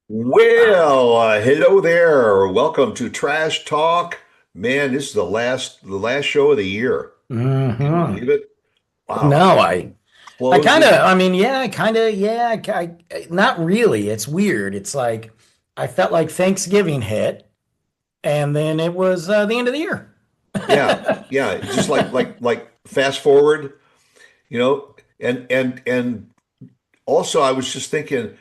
Hello there. Welcome to Trash Talk. Man, this is the last show of the year. Can you Hmm. believe it? Wow. No, I kind of, Closing. not really. It's weird. It's like I felt like Thanksgiving hit, and then it was the end of the year. Yeah. Yeah. Just like fast forward, and also I was just thinking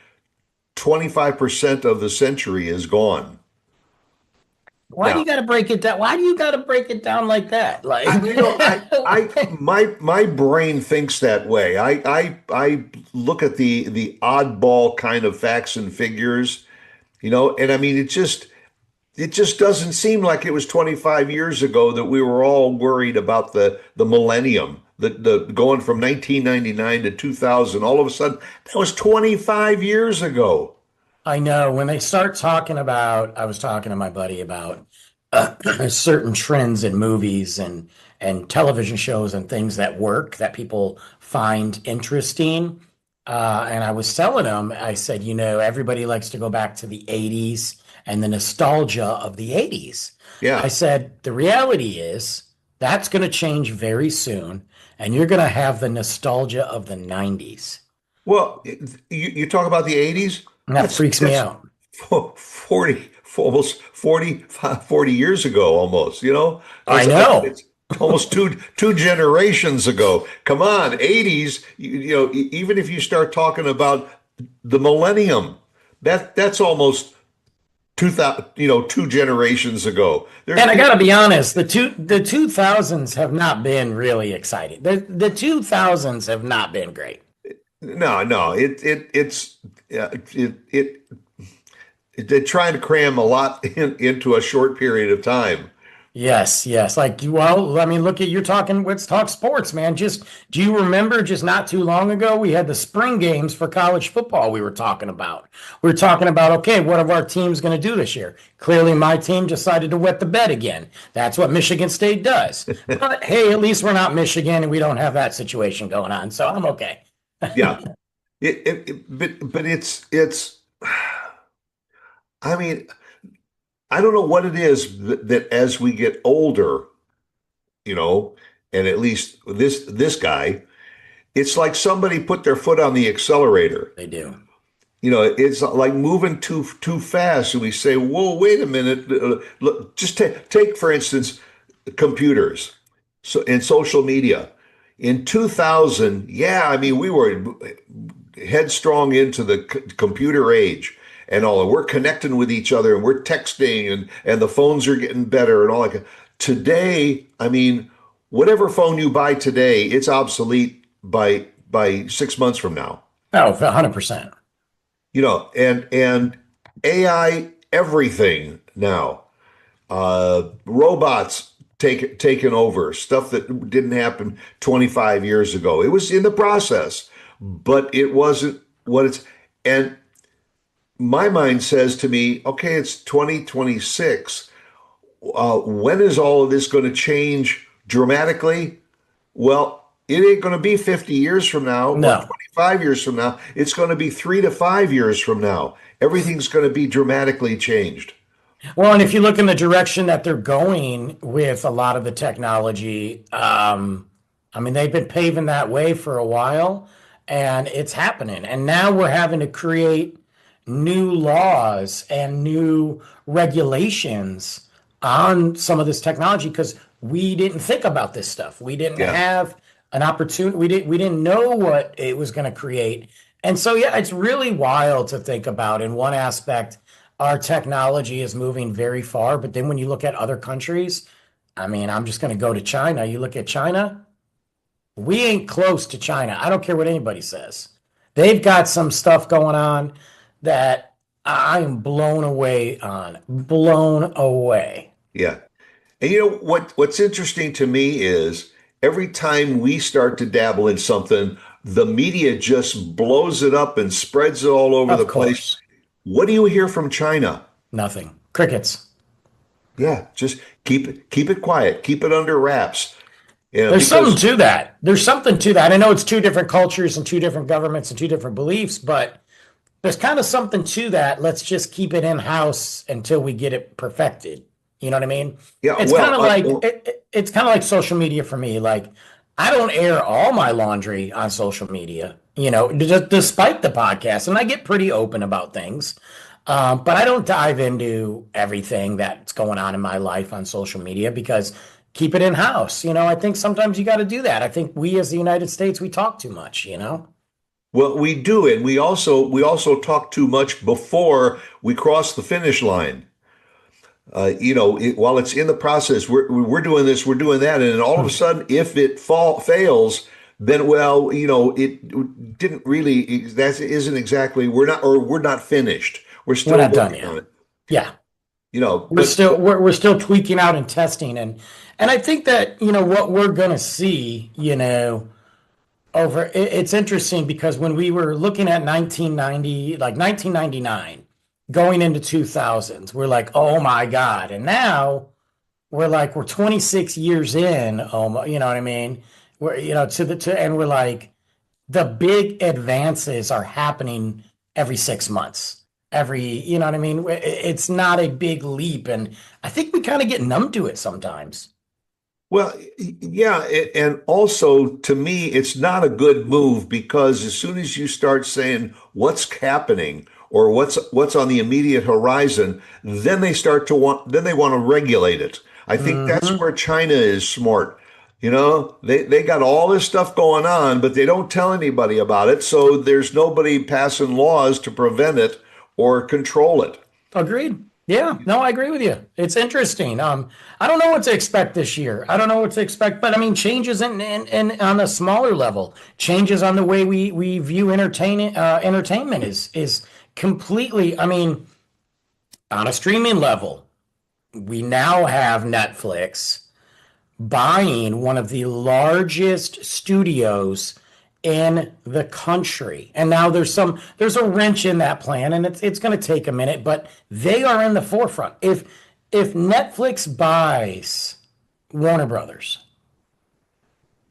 25% of the century is gone. Why do you Now, got to break it down? Why do you got to break it down like that? Like, my brain thinks that way. I look at the oddball kind of facts and figures, and I mean it just doesn't seem like it was 25 years ago that we were all worried about the millennium, the going from 1999 to 2000. All of a sudden, that was 25 years ago. I know when they start talking about, I was talking to my buddy about certain trends in movies and television shows and things that work that people find interesting. And I was telling him, I said, everybody likes to go back to the 80s and the nostalgia of the 80s. I Yeah. said, the reality is that's going to change very soon, and you're going to have the nostalgia of the 90s. Well, you talk about the 80s. And that That's freaks me that's out. 40, almost 40 years ago, almost, I it's know. almost two generations ago. Come on, 80s, even if you start talking about the millennium, that's almost 2000, two generations ago. And I There's gotta be honest, the 2000s have not been really exciting. The 2000s have not been great. no, it's they're trying to cram a lot into a short period of time. Yes, yes. Like, well, I mean, look at you're talking, let's talk sports, man. Just do you remember just not too long ago we had the spring games for college football we were talking about. We were talking about, okay, what are our teams going to do this year? Clearly, my team decided to wet the bed again. That's what Michigan State does. But hey, at least we're not Michigan and we don't have that situation going on. So I'm okay. Yeah. But it's I mean, I don't know what it is that as we get older, you know, and at least this guy, it's like somebody put their foot on the accelerator. They do. It's like moving too fast, and we say, "Whoa, wait a minute! Look, just take for instance, computers, and social media. In 2000, yeah, I mean, we were headstrong into the computer age and all, and we're connecting with each other and we're texting and the phones are getting better and all that. Today, I mean, whatever phone you buy today, it's obsolete by 6 months from now. Oh, 100%. And AI everything now. Robots taking over stuff that didn't happen 25 years ago. It was in the process, but it wasn't what it's. And my mind says to me, okay, it's 2026. When is all of this going to change dramatically? Well, it ain't going to be 50 years from now or No. 25 years from now. It's going to be 3 to 5 years from now. Everything's going to be dramatically changed. Well, and if you look in the direction that they're going with a lot of the technology, I mean, they've been paving that way for a while and it's happening. And now we're having to create new laws and new regulations on some of this technology because we didn't think about this stuff. We didn't Yeah. have an opportunity. We didn't know what it was going to create. And so, yeah, it's really wild to think about. In one aspect, our technology is moving very far. But then when you look at other countries, I mean, I'm just going to go to China. You look at China, we ain't close to China. I don't care what anybody says. They've got some stuff going on that I am blown away on. Blown away. Yeah. And what's interesting to me is every time we start to dabble in something, the media just blows it up and spreads it all over the Of place. course. What do you hear from China? Nothing. Crickets. Yeah, just keep it quiet, keep it under wraps. Yeah, There's something because to that. There's something to that. I know it's two different cultures and two different governments and two different beliefs, but there's kind of something to that. Let's just keep it in house until we get it perfected. You know what I mean? Yeah, It's kind well, of like it's kind of like social media for me. Like I don't air all my laundry on social media, despite the podcast, and I get pretty open about things. But I don't dive into everything that's going on in my life on social media because keep it in house. I think sometimes you got to do that. I think we as the United States, we talk too much. well, we do, and we also talk too much before we cross the finish line. While it's in the process, we're doing this, we're doing that, and then all of a Hmm. sudden, if it fails, then well, it didn't really. That isn't exactly. We're not finished. We're We're still not done working yet. on it. Yeah. We're But still we're still tweaking out and testing and I think that what we're gonna see it's interesting because when we were looking at 1990 like 1999 going into 2000s we're like oh my God, and now we're 26 years in, you know what I mean, we're and we're like the big advances are happening every 6 months. You know what I mean? It's not a big leap. And I think we kind of get numb to it sometimes. well, yeah, and also to me, it's not a good move because as soon as you start saying what's happening or what's on the immediate horizon, then they want to regulate it. I think that's Hmm. where China is smart. They got all this stuff going on, but they don't tell anybody about it, so there's nobody passing laws to prevent it or control it. Agreed. Yeah, no, I agree with you. It's interesting. I don't know what to expect this year. I don't know what to expect, but I mean, changes in on a smaller level, changes on the way we view entertainment is completely. I mean, on a streaming level, we now have Netflix buying one of the largest studios in the country. And now there's a wrench in that plan and it's going to take a minute, but they are in the forefront. If Netflix buys Warner Brothers,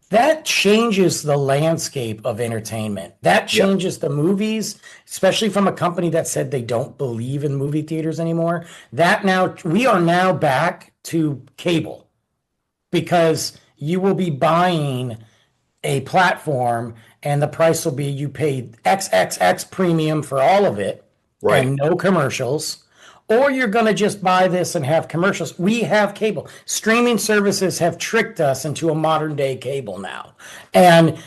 that changes the landscape of entertainment. That Yeah, changes the movies, especially from a company that said they don't believe in movie theaters anymore. That now we are now back to cable because you will be buying a platform and the price will be you paid XXX premium for all of it right. and no commercials, or you're going to just buy this and have commercials. We have cable. Streaming services have tricked us into a modern day cable now. And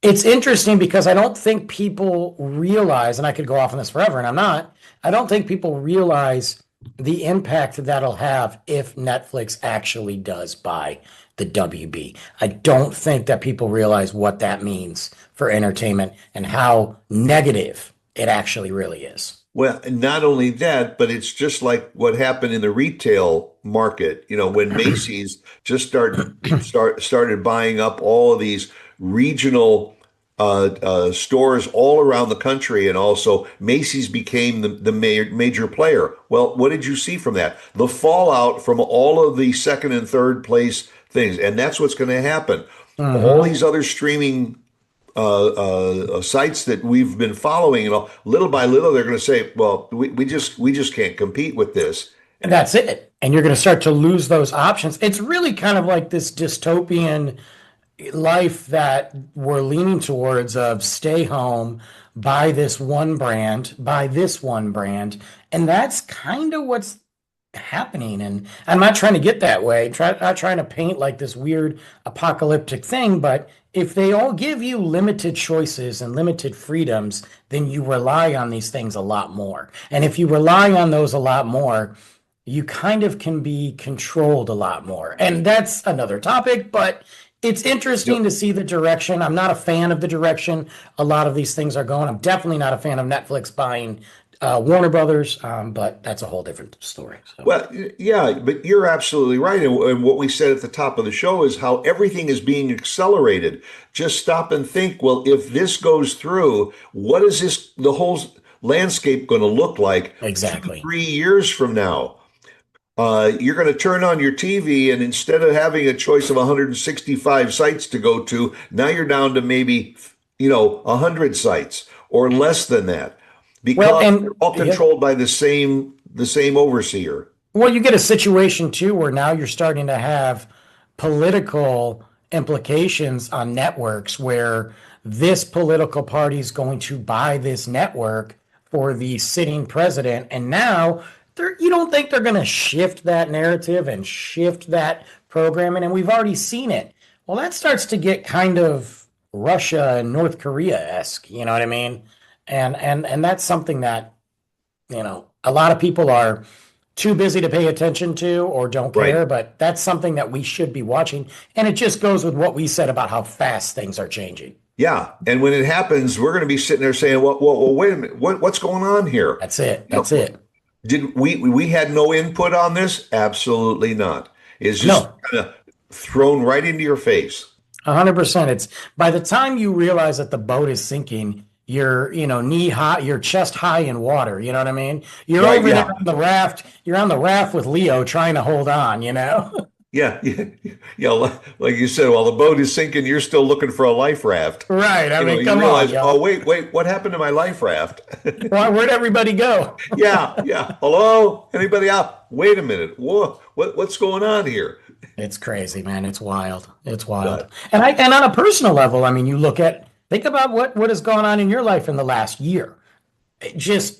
it's interesting because I don't think people realize, and I could go off on this forever, and I'm not, I don't think people realize the impact that'll have if Netflix actually does buy the WB. I don't think that people realize what that means for entertainment and how negative it actually really is. Well, and not only that, but it's just like what happened in the retail market. When Macy's just started buying up all of these regional stores all around the country, and also Macy's became the major player. Well, what did you see from that? The fallout from all of the second and third place things, and that's what's going to happen. All Hmm. these other streaming sites that we've been following, little by little, they're going to say, "Well, we just can't compete with this." And that's it. And you're going to start to lose those options. It's really kind of like this dystopian life that we're leaning towards of stay home, buy this one brand. And that's kind of what's happening. And I'm not trying to get that way, not trying to paint like this weird apocalyptic thing, but if they all give you limited choices and limited freedoms, then you rely on these things a lot more. And if you rely on those a lot more, you kind of can be controlled a lot more. And that's another topic, but it's interesting Yep. to see the direction. I'm not a fan of the direction a lot of these things are going. I'm definitely not a fan of Netflix buying Warner Brothers, but that's a whole different story. So Well, yeah, but you're absolutely right. And what we said at the top of the show is how everything is being accelerated. Just stop and think, well, if this goes through, what is the whole landscape going to look like two, exactly. 3 years from now? You're going to turn on your TV, and instead of having a choice of 165 sites to go to, now you're down to maybe, 100 sites or less than that. Well, because they're and all yeah, controlled by the same overseer. well, you get a situation too where now you're starting to have political implications on networks where this political party is going to buy this network for the sitting president. And now you don't think they're going to shift that narrative and shift that programming. And we've already seen it. Well, that starts to get kind of Russia and North Korea-esque, you know what I mean? And that's something that, a lot of people are too busy to pay attention to or don't Right. care, but that's something that we should be watching. And it just goes with what we said about how fast things are changing. Yeah. And when it happens, we're going to be sitting there saying, well, wait a minute. What's going on here? That's it. You That's know, it. did we had no input on this? Absolutely not. It's just No, kind of thrown right into your face. 100%. It's by the time you realize that the boat is sinking, you're, knee high, you're chest high in water. You know what I mean? You're Right. over there Yeah. on the raft. You're on the raft with Leo trying to hold on. Yeah. Yeah. Yeah. Like you said, while the boat is sinking, you're still looking for a life raft. Right. I mean, You come on, realize, oh, y'all. wait, what happened to my life raft? Where'd everybody go? Yeah. Yeah. Hello? Anybody out? Wait a minute. What's going on here? It's crazy, man. It's wild. It's Uh, wild. And on a personal level, I mean, think about what has gone on in your life in the last year. It just,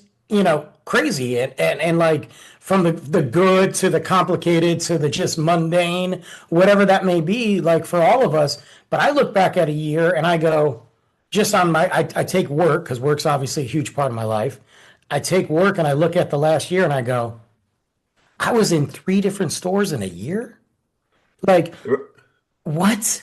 crazy. And like from the good to the complicated to the just mundane, whatever that may be, like for all of us. But I look back at a year and I go, just on I take work, because work's obviously a huge part of my life. I take work and I look at the last year and I go, I was in 3 different stores in a year. Like, what?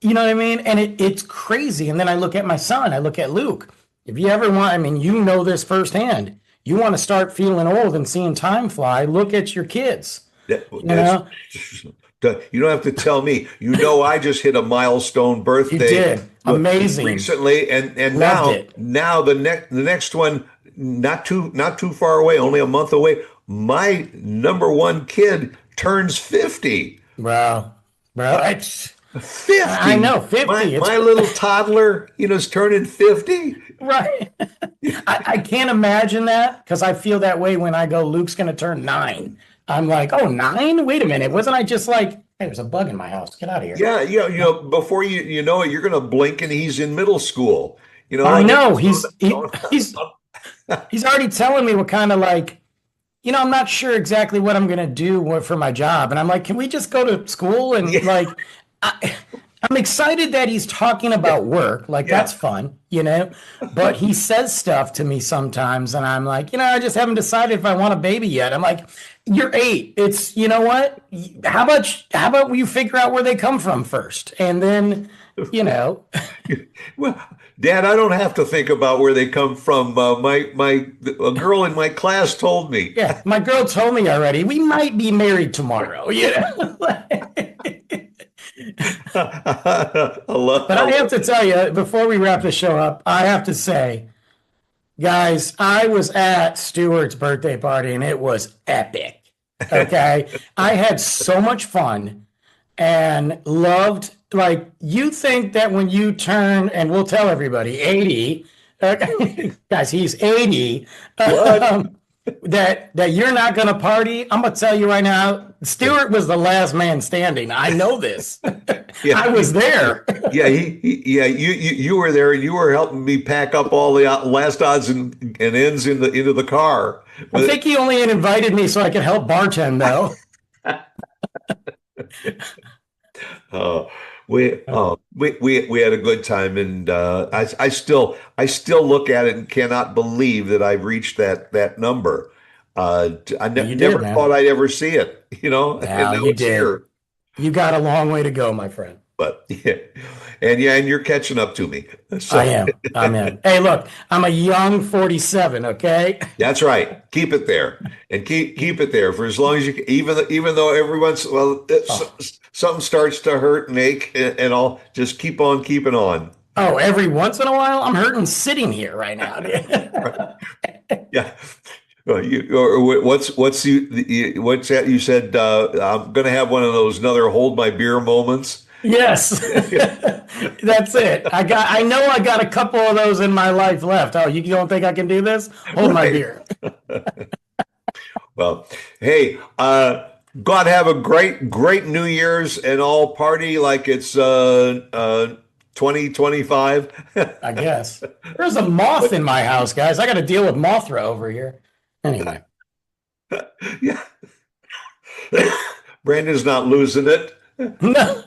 You know what I mean? And it's crazy. And then I look at my son, I look at Luke. If you ever want, I mean, you know this firsthand. You want to start feeling old and seeing time fly, look at your kids. You that's know, you don't have to tell me. I just hit a milestone you birthday did. Amazing. recently, and Loved it. now the next one not too far away, only a month away. My number one kid turns 50. Bro, bro, it's, I 50. know, 50. It's My little toddler, is turning 50. right. I can't imagine that because I feel that way when I go, Luke's going to turn 9. I'm like, oh, 9? Wait a minute. Wasn't I just like, hey, there's a bug in my house. Get out of here. Yeah, before you know it, you're gonna blink and he's in middle school. I Like know. He's already telling me what kind of like, I'm not sure exactly what I'm going to do for my job. And I'm like, can we just go to school? And yeah, like, I'm excited that he's talking yeah, about work. Like, yeah. that's fun. But he says stuff to me sometimes. And I'm like, I just haven't decided if I want a baby yet. I'm like, you're 8. It's, you know what? How about you figure out where they come from first? And then, you know, Well, Dad, I don't have to think about where they come from. A girl in my class told me. yeah, my girl told me already, we might be married tomorrow. I love, But I I have love to tell you, before we wrap the show up, I have to say, guys, I was at Stuart's birthday party and it was epic. Okay. I had so much fun and loved, like, you think that when you turn, and we'll tell everybody, 80, guys, he's 80, what? um, that you're not going to party. I'm going to tell you right now, Stuart was the last man standing. I know this. Yeah, I was there. yeah, yeah. You were there, and you were helping me pack up all the last odds and ends into the car. I think he only invited me so I could help bartend, though. Uh, we had a good time, and I still look at it and cannot believe that I've reached that number. I You never did, man. thought I'd ever see it, and Now now you it's did. here. You got a long way to go, my friend. But and you're catching up to me. I So am. I'm in. Hey, look, I'm a young 47, okay? that's right. Keep it there, and keep it there for as long as you can. Even though every once, well, Oh, something starts to hurt and ache and all, just keep on keeping on. oh, every once in a while, I'm hurting sitting here right now, dude. Yeah. Well, or what's that you said? I'm gonna have one of those another hold my beer moments. Yes. That's it. I know I got a couple of those in my life left. Oh, you don't think I can do this? Hold my Right. beer. Well, hey, God have a great New Year's and all party like it's 2025. I guess. There's a moth in my house, guys. I got to deal with Mothra over here. Anyway. Yeah. Brandon's not losing it. No,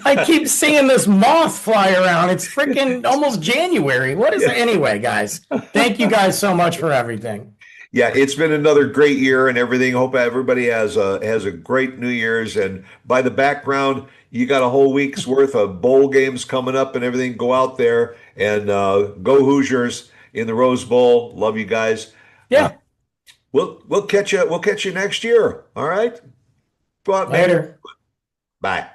I keep seeing this moth fly around. It's freaking almost January. What is it? Yeah. Anyway, guys, thank you guys so much for everything. Yeah, it's been another great year and everything. Hope everybody has a great New Year's. And by the background, you got a whole week's worth of bowl games coming up and everything. Go out there and go Hoosiers in the Rose Bowl. Love you guys. Uh, Yeah, we'll catch you next year. All right. Go out and have later. bye.